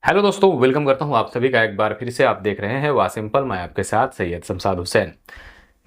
Hello दोस्तों, welcome करता हूं आप सभी का एक बार फिर से। आप देख रहे हैं वाह सिंपल, मैं आपके साथ सैयद शमशाद हुसैन।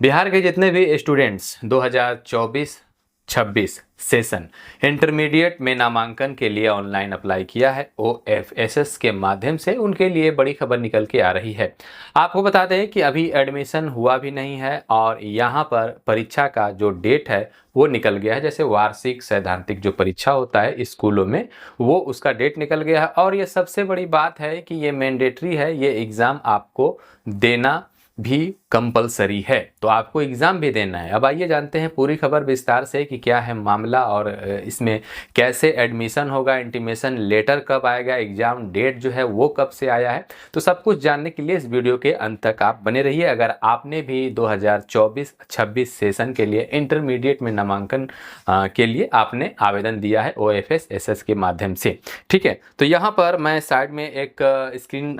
बिहार के जितने भी स्टूडेंट्स 2024-26 सेशन इंटरमीडिएट में नामांकन के लिए ऑनलाइन अप्लाई किया है OFSS के माध्यम से, उनके लिए बड़ी खबर निकल के आ रही है। आपको बता दें कि अभी एडमिशन हुआ भी नहीं है और यहाँ पर परीक्षा का जो डेट है वो निकल गया है। जैसे वार्षिक सैद्धांतिक जो परीक्षा होता है स्कूलों में, वो उसका डेट निकल गया है। और ये सबसे बड़ी बात है कि ये मैंडेटरी है, ये एग्ज़ाम आपको देना भी कंपलसरी है, तो आपको एग्ज़ाम भी देना है। अब आइए जानते हैं पूरी खबर विस्तार से कि क्या है मामला और इसमें कैसे एडमिशन होगा, इंटीमेशन लेटर कब आएगा, एग्ज़ाम डेट जो है वो कब से आया है। तो सब कुछ जानने के लिए इस वीडियो के अंत तक आप बने रहिए। अगर आपने भी 2024-26 सेशन के लिए इंटरमीडिएट में नामांकन के लिए आपने आवेदन दिया है OFSS के माध्यम से, ठीक है। तो यहाँ पर मैं साइड में एक स्क्रीन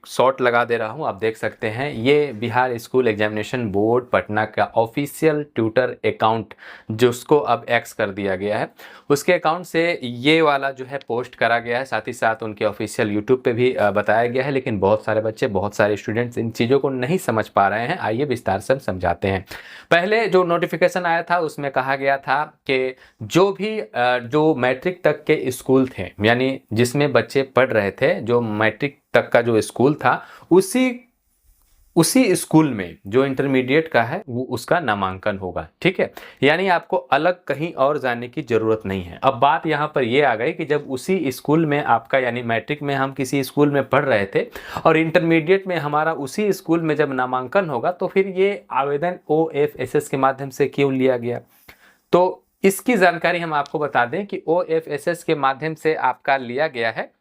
शॉट लगा दे रहा हूँ, आप देख सकते हैं। ये Bihar school examination board Patna का ऑफिशियल ट्विटर अकाउंट, जिसको अब एक्स कर दिया गया है, उसके अकाउंट से ये वाला जो है पोस्ट करा गया है। साथ ही साथ उनके ऑफिशियल यूट्यूब पे भी बताया गया है। लेकिन बहुत सारे बच्चे, बहुत सारे स्टूडेंट्स इन चीज़ों को नहीं समझ पा रहे हैं। आइए विस्तार से समझाते हैं। पहले जो नोटिफिकेशन आया था उसमें कहा गया था कि जो मैट्रिक तक के स्कूल थे, यानी जिसमें बच्चे पढ़ रहे थे, जो मैट्रिक तक का जो स्कूल था, उसी स्कूल में जो इंटरमीडिएट का है वो उसका नामांकन होगा, ठीक है। यानी आपको अलग कहीं और जाने की ज़रूरत नहीं है। अब बात यहाँ पर ये आ गई कि जब उसी स्कूल में आपका, यानी मैट्रिक में हम किसी स्कूल में पढ़ रहे थे और इंटरमीडिएट में हमारा उसी स्कूल में जब नामांकन होगा, तो फिर ये आवेदन OFSS के माध्यम से क्यों लिया गया। तो इसकी जानकारी हम आपको बता दें कि OFSS के माध्यम से आपका लिया गया है।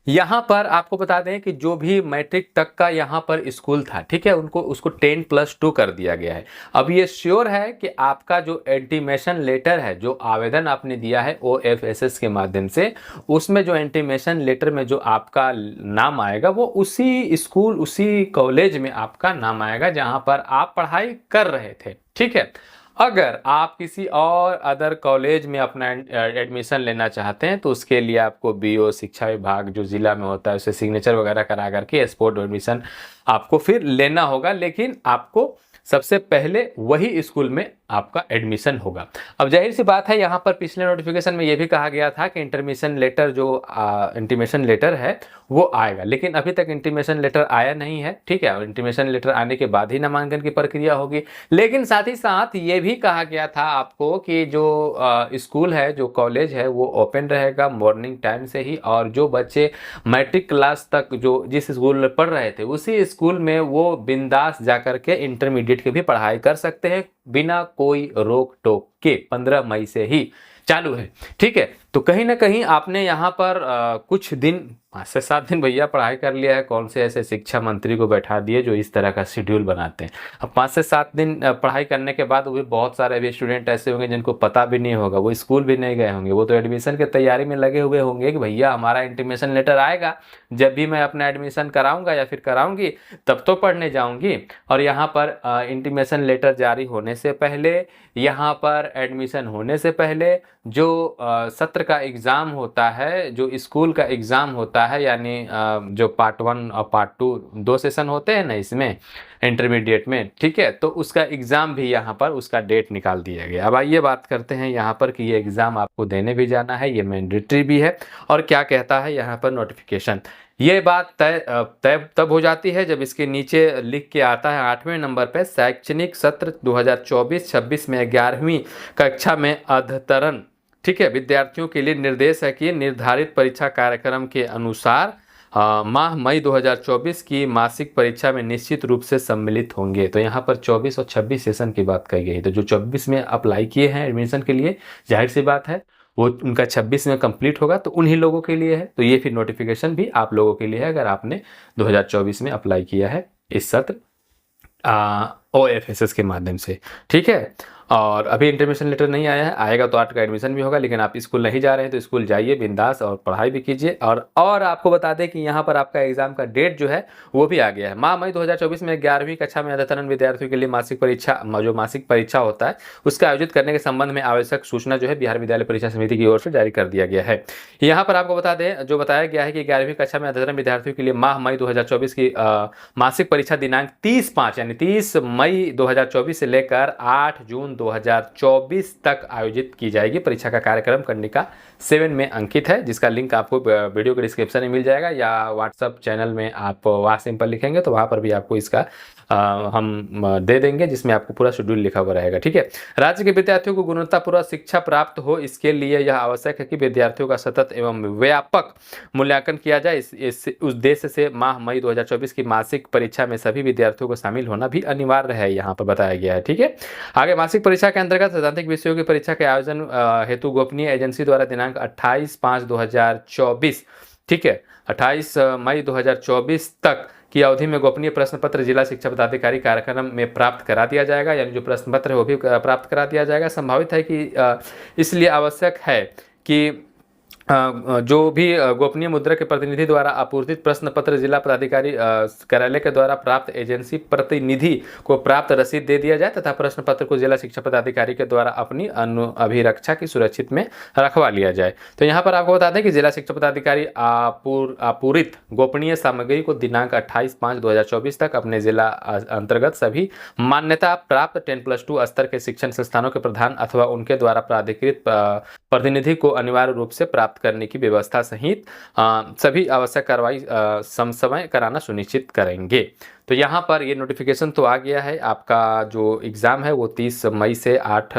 यहाँ पर आपको बता दें कि जो भी मैट्रिक तक का यहाँ पर स्कूल था, ठीक है, उसको 10+2 कर दिया गया है। अब ये श्योर है कि आपका जो इंटीमेशन लेटर है, जो आवेदन आपने दिया है OFSS के माध्यम से, उसमें जो इंटीमेशन लेटर में जो आपका नाम आएगा वो उसी स्कूल, उसी कॉलेज में आपका नाम आएगा जहाँ पर आप पढ़ाई कर रहे थे, ठीक है। अगर आप किसी और अदर कॉलेज में अपना एडमिशन लेना चाहते हैं तो उसके लिए आपको BO शिक्षा विभाग जो ज़िला में होता है उसे सिग्नेचर वगैरह करा करके स्पोर्ट एडमिशन आपको फिर लेना होगा। लेकिन आपको सबसे पहले वही स्कूल में आपका एडमिशन होगा। अब जाहिर सी बात है, यहाँ पर पिछले नोटिफिकेशन में ये भी कहा गया था कि इंटीमेशन लेटर इंटीमेशन लेटर है वो आएगा, लेकिन अभी तक इंटीमेशन लेटर आया नहीं है, ठीक है। और इंटीमेशन लेटर आने के बाद ही नामांकन की प्रक्रिया होगी। लेकिन साथ ही साथ ये भी कहा गया था आपको कि जो स्कूल है, जो कॉलेज है, वो ओपन रहेगा मॉर्निंग टाइम से ही, और जो बच्चे मैट्रिक क्लास तक जो जिस स्कूल में पढ़ रहे थे उसी स्कूल में वो बिंदास जाकर के इंटरमीडिएट की भी पढ़ाई कर सकते हैं बिना कोई रोक टोक के। 15 मई से ही चालू है, ठीक है। तो कहीं ना कहीं आपने यहाँ पर कुछ दिन, 5 से 7 दिन भैया पढ़ाई कर लिया है। कौन से ऐसे शिक्षा मंत्री को बैठा दिए जो इस तरह का शेड्यूल बनाते हैं। अब 5 से 7 दिन पढ़ाई करने के बाद भी बहुत सारे अभी स्टूडेंट ऐसे होंगे जिनको पता भी नहीं होगा, वो स्कूल भी नहीं गए होंगे, वो तो एडमिशन की तैयारी में लगे हुए होंगे कि भैया हमारा इंटीमेशन लेटर आएगा, जब भी मैं अपना एडमिशन कराऊंगा या फिर कराऊंगी तब तो पढ़ने जाऊंगी। और यहाँ पर इंटीमेशन लेटर जारी होने से पहले, यहाँ पर एडमिशन होने से पहले जो सत्र का एग्ज़ाम होता है, जो स्कूल का एग्ज़ाम होता है, यानी जो पार्ट 1 और पार्ट 2 2 सेशन होते हैं ना इसमें इंटरमीडिएट में, ठीक है। तो उसका एग्ज़ाम भी यहाँ पर उसका डेट निकाल दिया गया। अब आइए बात करते हैं यहाँ पर कि ये एग्ज़ाम आपको देने भी जाना है, ये मैंडेटरी भी है। और क्या कहता है यहाँ पर नोटिफिकेशन, ये बात तय तब हो जाती है जब इसके नीचे लिख के आता है 8वें नंबर पे, शैक्षणिक सत्र 2024-26 में 11वीं कक्षा में अध्ययनरत, ठीक है, विद्यार्थियों के लिए निर्देश है कि निर्धारित परीक्षा कार्यक्रम के अनुसार माह मई 2024 की मासिक परीक्षा में निश्चित रूप से सम्मिलित होंगे। तो यहाँ पर 24 और 26 सेशन की बात कही गई। तो जो 24 में अप्लाई किए हैं एडमिशन के लिए, जाहिर सी बात है वो उनका 26 में कंप्लीट होगा, तो उन्हीं लोगों के लिए है। तो ये फिर नोटिफिकेशन भी आप लोगों के लिए है अगर आपने 2024 में अप्लाई किया है इस सत्र OFSS के माध्यम से, ठीक है। और अभी इंटीमेशन लेटर नहीं आया है, आएगा तो 8 का एडमिशन भी होगा। लेकिन आप स्कूल नहीं जा रहे हैं तो स्कूल जाइए बिंदास और पढ़ाई भी कीजिए। और आपको बता दें कि यहाँ पर आपका एग्जाम का डेट जो है वो भी आ गया है। माह मई 2024 में 11वीं कक्षा में अध्ययनरत विद्यार्थियों के लिए मासिक परीक्षा, जो मासिक परीक्षा होता है उसका आयोजित करने के संबंध में आवश्यक सूचना जो है बिहार विद्यालय परीक्षा समिति की ओर से जारी कर दिया गया है। यहाँ पर आपको बता दें, जो बताया गया है कि 11वीं कक्षा में अध्ययनरत विद्यार्थियों के लिए माह मई 2024 की मासिक परीक्षा दिनांक 30/5 यानी 30 मई 2024 से लेकर 8 जून 2024 तक आयोजित की जाएगी। परीक्षा का कार्यक्रम कनिका 7 में अंकित है, जिसका लिंक आपको वीडियो के डिस्क्रिप्शन में मिल जाएगा या व्हाट्सएप चैनल में आप वहाँ सिंपल लिखेंगे तो वहाँ पर भी आपको इसका हम दे देंगे, जिसमें आपको पूरा शेड्यूल लिखा हुआ रहेगा। ठीक है। राज्य के विद्यार्थियों को गुणवत्तापूर्ण शिक्षा प्राप्त हो, इसके लिए यह आवश्यक है कि विद्यार्थियों का सतत एवं व्यापक मूल्यांकन किया जाए। इस उद्देश्य से माह मई 2024 की मासिक परीक्षा में सभी विद्यार्थियों को शामिल होना भी अनिवार्य है, यहाँ पर बताया गया है। ठीक है। आगे मासिक परीक्षा के अंतर्गत सैद्धांतिक विषयों की परीक्षा के आयोजन हेतु गोपनीय एजेंसी द्वारा दिनांक 28/5/2024, ठीक है, 28 मई 2024 तक की अवधि में गोपनीय प्रश्न पत्र जिला शिक्षा पदाधिकारी कार्यक्रम में प्राप्त करा दिया जाएगा। यानी जो प्रश्न पत्र है वो भी प्राप्त करा दिया जाएगा। संभावित है कि इसलिए आवश्यक है कि जो भी गोपनीय मुद्रा के प्रतिनिधि द्वारा आपूर्तित प्रश्न पत्र जिला पदाधिकारी कार्यालय के द्वारा प्राप्त एजेंसी प्रतिनिधि को प्राप्त रसीद दे दिया जाए तथा प्रश्न पत्र को जिला शिक्षा पदाधिकारी के द्वारा अपनी अभिरक्षा की सुरक्षित में रखवा लिया जाए। तो यहाँ पर आपको बता दें कि जिला शिक्षा पदाधिकारी आपूरित गोपनीय सामग्री को दिनांक 28/5/2024 तक अपने जिला अंतर्गत सभी मान्यता प्राप्त 10+2 स्तर के शिक्षण संस्थानों के प्रधान अथवा उनके द्वारा प्राधिकृत प्रतिनिधि को अनिवार्य रूप से प्राप्त करने की व्यवस्था सहित सभी आवश्यक कार्रवाई समय कराना सुनिश्चित करेंगे। तो यहाँ पर ये नोटिफिकेशन तो आ गया है। आपका जो एग्ज़ाम है वो 30 मई से 8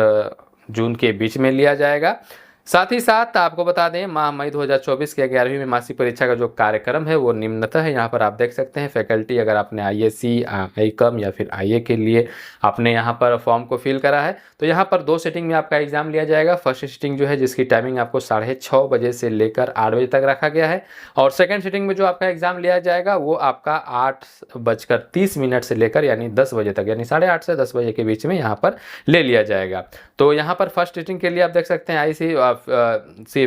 जून के बीच में लिया जाएगा। साथ ही साथ आपको बता दें माह मई 2024 के 11वीं में मासिक परीक्षा का जो कार्यक्रम है वो निम्नतः है। यहाँ पर आप देख सकते हैं फैकल्टी, अगर आपने ISC, ICOM या फिर IA के लिए आपने यहाँ पर फॉर्म को फिल करा है तो यहाँ पर 2 सिटिंग में आपका एग्जाम लिया जाएगा। फर्स्ट सिटिंग जो है जिसकी टाइमिंग आपको 6:30 बजे से लेकर 8 बजे तक रखा गया है और सेकेंड सिटिंग में जो आपका एग्जाम लिया जाएगा वो आपका 8:30 से लेकर यानी 10 बजे तक, यानी 8:30 से 10 बजे के बीच में यहाँ पर ले लिया जाएगा। तो यहाँ पर फर्स्ट सिटिंग के लिए आप देख सकते हैं IC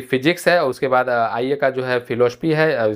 फिजिक्स है, उसके बाद IA का जो है फिलोसफी है,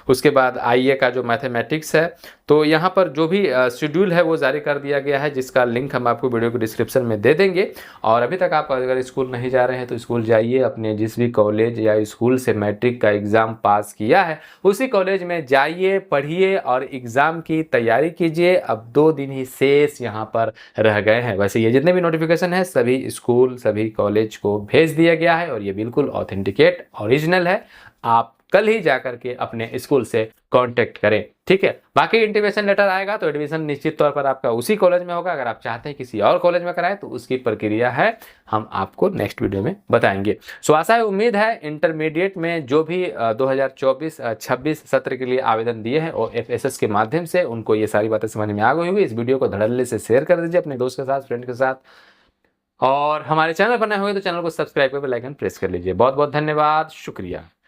उसके बाद IA का जो मैथमेटिक्स है। तो यहाँ पर जो भी शेड्यूल है वो जारी कर दिया गया है, जिसका लिंक हम आपको वीडियो के डिस्क्रिप्शन में दे देंगे। और अभी तक आप अगर स्कूल नहीं जा रहे हैं तो स्कूल जाइए, अपने जिस भी कॉलेज या स्कूल से मैट्रिक का एग्ज़ाम पास किया है उसी कॉलेज में जाइए, पढ़िए और एग्ज़ाम की तैयारी कीजिए। अब 2 दिन ही शेष यहाँ पर रह गए हैं। वैसे ये जितने भी नोटिफिकेशन है सभी स्कूल सभी कॉलेज को भेज दिया गया है और ये बिल्कुल ऑथेंटिकेट ओरिजिनल है। आप कल ही जाकर के अपने स्कूल से कांटेक्ट करें। ठीक है। बाकी इंटीमेशन लेटर आएगा तो एडमिशन निश्चित तौर पर आपका उसी कॉलेज में होगा। अगर आप चाहते हैं किसी और कॉलेज में कराएं तो उसकी प्रक्रिया है, हम आपको नेक्स्ट वीडियो में बताएंगे। सो आशा है, उम्मीद है इंटरमीडिएट में जो भी 2024-26 सत्र के लिए आवेदन दिए हैं और FSS के माध्यम से उनको ये सारी बातें समझ में आ गई होगी। इस वीडियो को धड़ल्ले से शेयर कर दीजिए अपने दोस्त के साथ, फ्रेंड के साथ, और हमारे चैनल पर नए हुए तो चैनल को सब्सक्राइब कर बेल आइकन प्रेस कर लीजिए। बहुत बहुत धन्यवाद, शुक्रिया।